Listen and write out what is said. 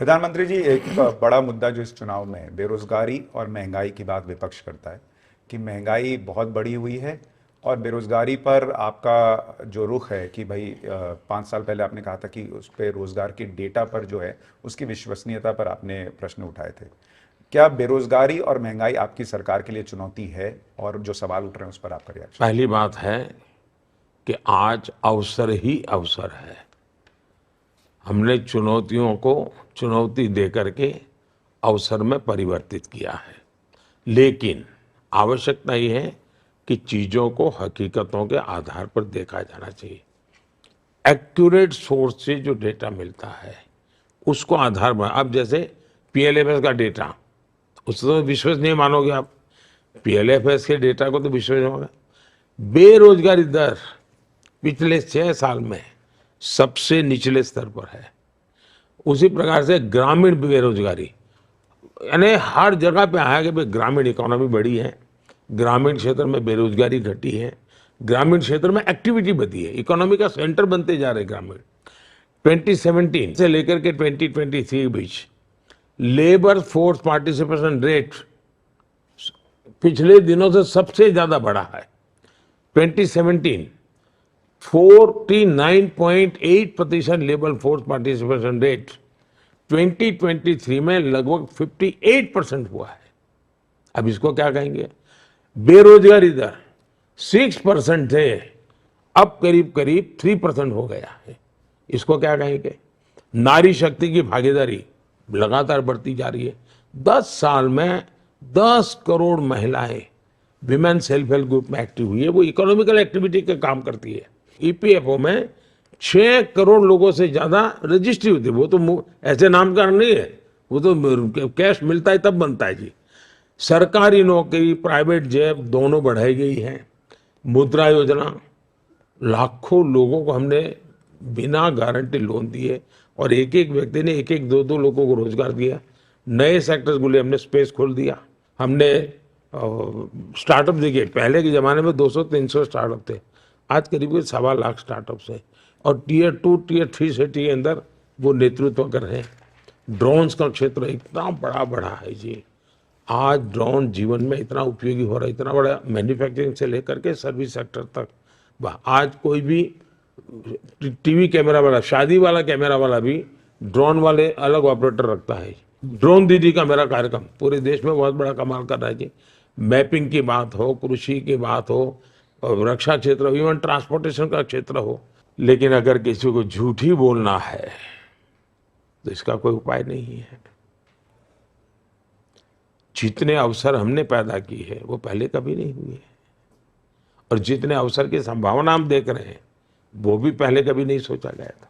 प्रधानमंत्री जी, एक बड़ा मुद्दा जो इस चुनाव में है, बेरोजगारी और महंगाई की बात विपक्ष करता है कि महंगाई बहुत बढ़ी हुई है और बेरोजगारी पर आपका जो रुख है कि भाई 5 साल पहले आपने कहा था कि उस पे रोजगार के डेटा पर जो है उसकी विश्वसनीयता पर आपने प्रश्न उठाए थे। क्या बेरोजगारी और महंगाई आपकी सरकार के लिए चुनौती है? और जो सवाल उठ रहे हैं उस पर आपका रिएक्शन। पहली बात है कि आज अवसर ही अवसर है। हमने चुनौतियों को चुनौती दे करके अवसर में परिवर्तित किया है, लेकिन आवश्यकता ये है कि चीजों को हकीकतों के आधार पर देखा जाना चाहिए। एक्यूरेट सोर्स से जो डेटा मिलता है उसको आधार बना। अब जैसे पीएलएफएस का डेटा, उससे तो विश्वसनीय मानोगे आप। पीएलएफएस के डेटा को तो विश्वसनीय मानोगे। बेरोजगारी दर पिछले 6 साल में सबसे निचले स्तर पर है। उसी प्रकार से ग्रामीण बेरोजगारी, यानी हर जगह पे आया कि भाई ग्रामीण इकोनॉमी बढ़ी है, ग्रामीण क्षेत्र में बेरोजगारी घटी है, ग्रामीण क्षेत्र में एक्टिविटी बढ़ी है, इकोनॉमी का सेंटर बनते जा रहे ग्रामीण। 2017 से लेकर के 2023 के बीच लेबर फोर्स पार्टिसिपेशन रेट पिछले दिनों से सबसे ज्यादा बढ़ा है। 2017 49.8% लेबर फोर्स पार्टिसिपेशन रेट 2023 में लगभग 58% हुआ है। अब इसको क्या कहेंगे? बेरोजगारी दर 6% थे, अब करीब करीब 3% हो गया है। इसको क्या कहेंगे? नारी शक्ति की भागीदारी लगातार बढ़ती जा रही है। 10 साल में 10 करोड़ महिलाएं विमेन सेल्फ हेल्प ग्रुप में एक्टिव हुई है। वो इकोनॉमिकल एक्टिविटी का काम करती है। ईपीएफओ में 6 करोड़ लोगों से ज्यादा रजिस्ट्री होती है। वो तो ऐसे नामकरण नहीं है, वो तो कैश मिलता है तब बनता है जी। सरकारी नौकरी, प्राइवेट जॉब दोनों बढ़ाई गई है। मुद्रा योजना, लाखों लोगों को हमने बिना गारंटी लोन दिए और एक एक व्यक्ति ने एक एक दो दो लोगों को रोजगार दिया। नए सेक्टर्स के लिए हमने स्पेस खोल दिया। हमने स्टार्टअप देखिए, पहले के जमाने में 200-300 स्टार्टअप थे, आज करीब 1.25 लाख स्टार्टअप्स हैं और टीयर 2 टीयर 3 सिटी के अंदर वो नेतृत्व कर रहे हैं। ड्रोन्स का क्षेत्र इतना बड़ा बढ़ा है जी। आज ड्रोन जीवन में इतना उपयोगी हो रहा है, इतना बड़ा, मैन्युफैक्चरिंग से लेकर के सर्विस सेक्टर तक। आज कोई भी टीवी कैमरा वाला, शादी वाला कैमरा वाला भी ड्रोन वाले अलग ऑपरेटर रखता है। ड्रोन दीदी का मेरा कार्यक्रम पूरे देश में बहुत बड़ा कमाल कर रहा है जी। मैपिंग की बात हो, कृषि की बात हो, रक्षा क्षेत्र हो, इवन ट्रांसपोर्टेशन का क्षेत्र हो। लेकिन अगर किसी को झूठ ही बोलना है तो इसका कोई उपाय नहीं है। जितने अवसर हमने पैदा की है वो पहले कभी नहीं हुए हैं, और जितने अवसर की संभावना हम देख रहे हैं वो भी पहले कभी नहीं सोचा गया था।